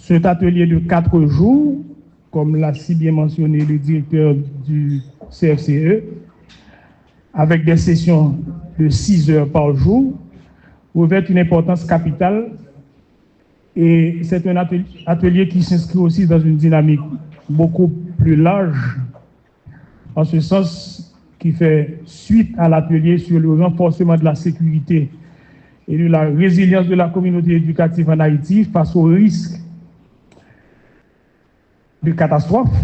Cet atelier de 4 jours, comme l'a si bien mentionné le directeur du CFCE, avec des sessions de 6 heures par jour, revêt une importance capitale et c'est un atelier qui s'inscrit aussi dans une dynamique beaucoup plus large, en ce sens qui fait suite à l'atelier sur le renforcement de la sécurité et de la résilience de la communauté éducative en Haïti face aux risques de catastrophe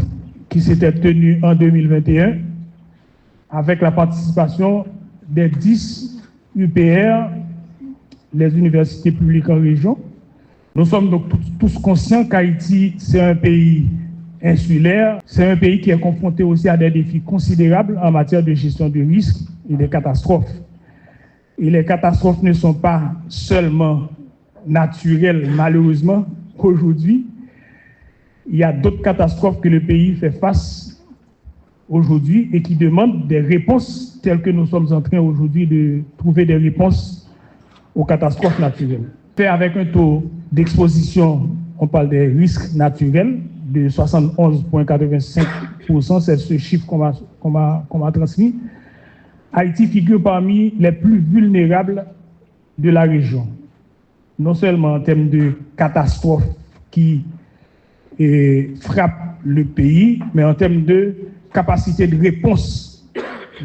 qui s'était tenu en 2021 avec la participation des 10 UPR, les universités publiques en région. Nous sommes donc tous conscients qu'Haïti, c'est un pays insulaire, c'est un pays qui est confronté aussi à des défis considérables en matière de gestion de risques et de catastrophes. Et les catastrophes ne sont pas seulement naturelles, malheureusement, aujourd'hui. Il y a d'autres catastrophes que le pays fait face aujourd'hui et qui demandent des réponses telles que nous sommes en train aujourd'hui de trouver des réponses aux catastrophes naturelles. Fait avec un taux d'exposition, on parle des risques naturels, de 71,85%, c'est ce chiffre qu'on m'a transmis. Haïti figure parmi les plus vulnérables de la région, non seulement en termes de catastrophes qui frappent le pays, mais en termes de capacité de réponse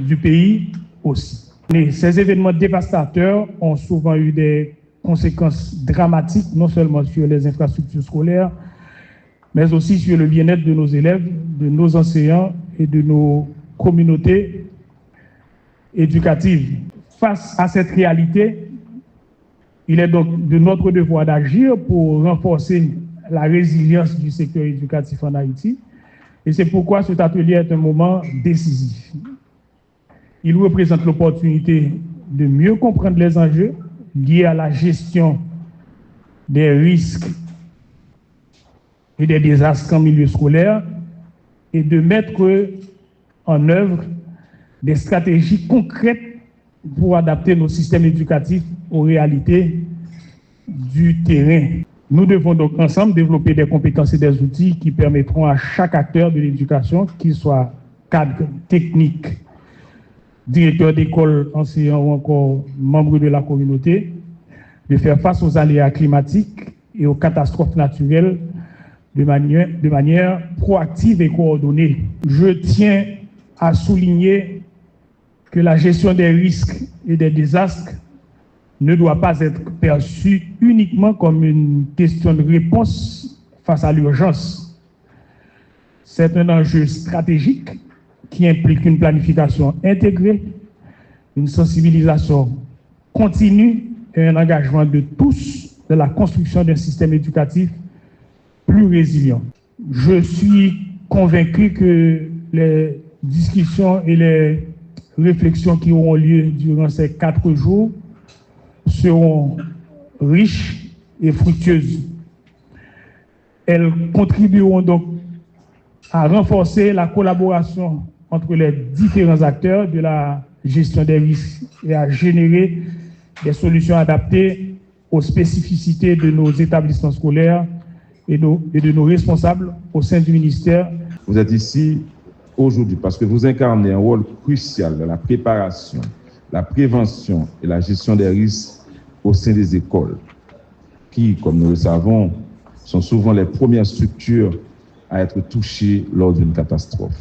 du pays aussi. Et ces événements dévastateurs ont souvent eu des conséquences dramatiques, non seulement sur les infrastructures scolaires, mais aussi sur le bien-être de nos élèves, de nos enseignants et de nos communautés éducatives. Face à cette réalité, il est donc de notre devoir d'agir pour renforcer la résilience du secteur éducatif en Haïti. Et c'est pourquoi cet atelier est un moment décisif. Il représente l'opportunité de mieux comprendre les enjeux liés à la gestion des risques et des désastres en milieu scolaire et de mettre en œuvre des stratégies concrètes pour adapter nos systèmes éducatifs aux réalités du terrain. Nous devons donc ensemble développer des compétences et des outils qui permettront à chaque acteur de l'éducation, qu'il soit cadre technique, directeur d'école, enseignant ou encore membre de la communauté, de faire face aux aléas climatiques et aux catastrophes naturelles de manière proactive et coordonnée. Je tiens à souligner que la gestion des risques et des désastres ne doit pas être perçue uniquement comme une question de réponse face à l'urgence. C'est un enjeu stratégique qui implique une planification intégrée, une sensibilisation continue et un engagement de tous dans la construction d'un système éducatif plus résilient. Je suis convaincu que les discussions et les réflexions qui auront lieu durant ces 4 jours seront riches et fructueuses. Elles contribueront donc à renforcer la collaboration entre les différents acteurs de la gestion des risques et à générer des solutions adaptées aux spécificités de nos établissements scolaires et de nos responsables au sein du ministère. Vous êtes ici aujourd'hui parce que vous incarnez un rôle crucial dans la préparation, la prévention et la gestion des risques au sein des écoles, qui, comme nous le savons, sont souvent les premières structures à être touchées lors d'une catastrophe.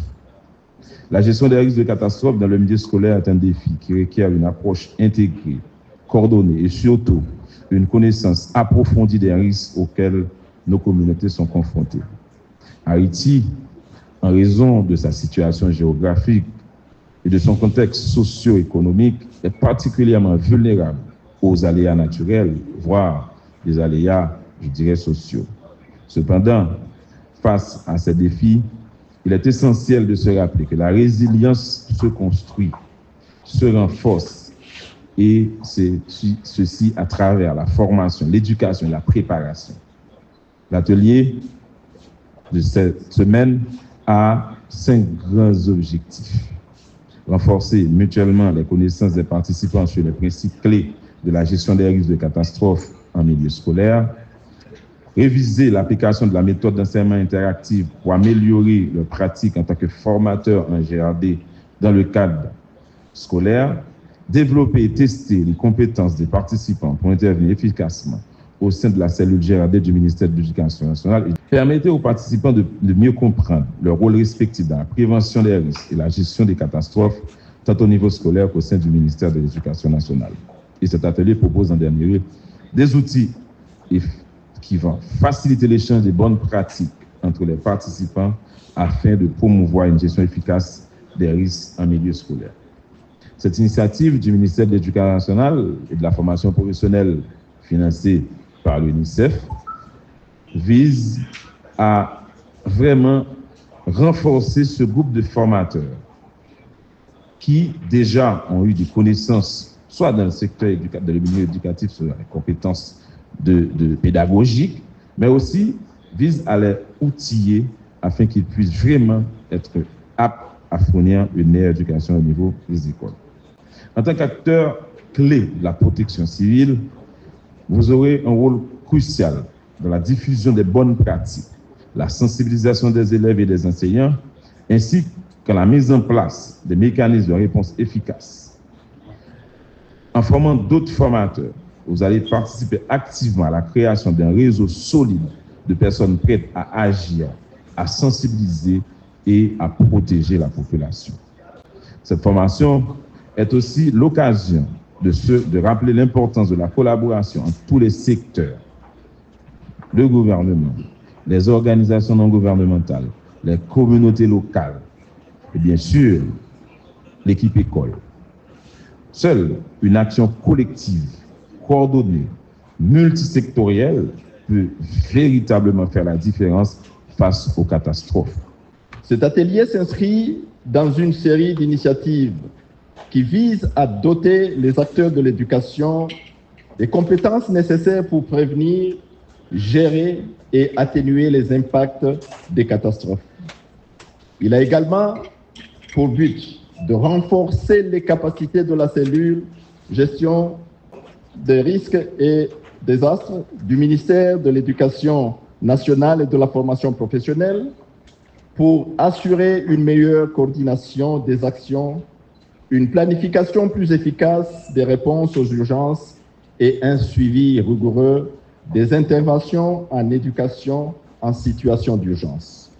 La gestion des risques de catastrophe dans le milieu scolaire est un défi qui requiert une approche intégrée, coordonnée et surtout une connaissance approfondie des risques auxquels nos communautés sont confrontées. Haïti, en raison de sa situation géographique et de son contexte socio-économique, est particulièrement vulnérable aux aléas naturels, voire des aléas, je dirais, sociaux. Cependant, face à ces défis, il est essentiel de se rappeler que la résilience se construit, se renforce, et ceci à travers la formation, l'éducation et la préparation. L'atelier de cette semaine a 5 grands objectifs. Renforcer mutuellement les connaissances des participants sur les principes clés de la gestion des risques de catastrophes en milieu scolaire, réviser l'application de la méthode d'enseignement interactive pour améliorer leurs pratiques en tant que formateurs en GRD dans le cadre scolaire, développer et tester les compétences des participants pour intervenir efficacement au sein de la cellule GRD du ministère de l'Éducation nationale et permettre aux participants de mieux comprendre leur rôle respectif dans la prévention des risques et la gestion des catastrophes, tant au niveau scolaire qu'au sein du ministère de l'Éducation nationale. Et cet atelier propose en dernier lieu des outils qui vont faciliter l'échange des bonnes pratiques entre les participants afin de promouvoir une gestion efficace des risques en milieu scolaire. Cette initiative du ministère de l'Éducation nationale et de la formation professionnelle financée par l'UNICEF vise à vraiment renforcer ce groupe de formateurs qui déjà ont eu des connaissances, soit dans le secteur de milieu éducatif, sur les compétences de pédagogique, mais aussi vise à les outiller afin qu'ils puissent vraiment être aptes à fournir une meilleure éducation au niveau des écoles. En tant qu'acteur clé de la protection civile, vous aurez un rôle crucial dans la diffusion des bonnes pratiques, la sensibilisation des élèves et des enseignants, ainsi que la mise en place des mécanismes de réponse efficaces. En formant d'autres formateurs, vous allez participer activement à la création d'un réseau solide de personnes prêtes à agir, à sensibiliser et à protéger la population. Cette formation est aussi l'occasion de rappeler l'importance de la collaboration entre tous les secteurs, le gouvernement, les organisations non gouvernementales, les communautés locales et bien sûr l'équipe école. Seule une action collective, coordonnée, multisectorielle peut véritablement faire la différence face aux catastrophes. Cet atelier s'inscrit dans une série d'initiatives qui visent à doter les acteurs de l'éducation des compétences nécessaires pour prévenir, gérer et atténuer les impacts des catastrophes. Il a également pour but de renforcer les capacités de la cellule gestion des risques et désastres du ministère de l'Éducation nationale et de la formation professionnelle pour assurer une meilleure coordination des actions, une planification plus efficace des réponses aux urgences et un suivi rigoureux des interventions en éducation en situation d'urgence.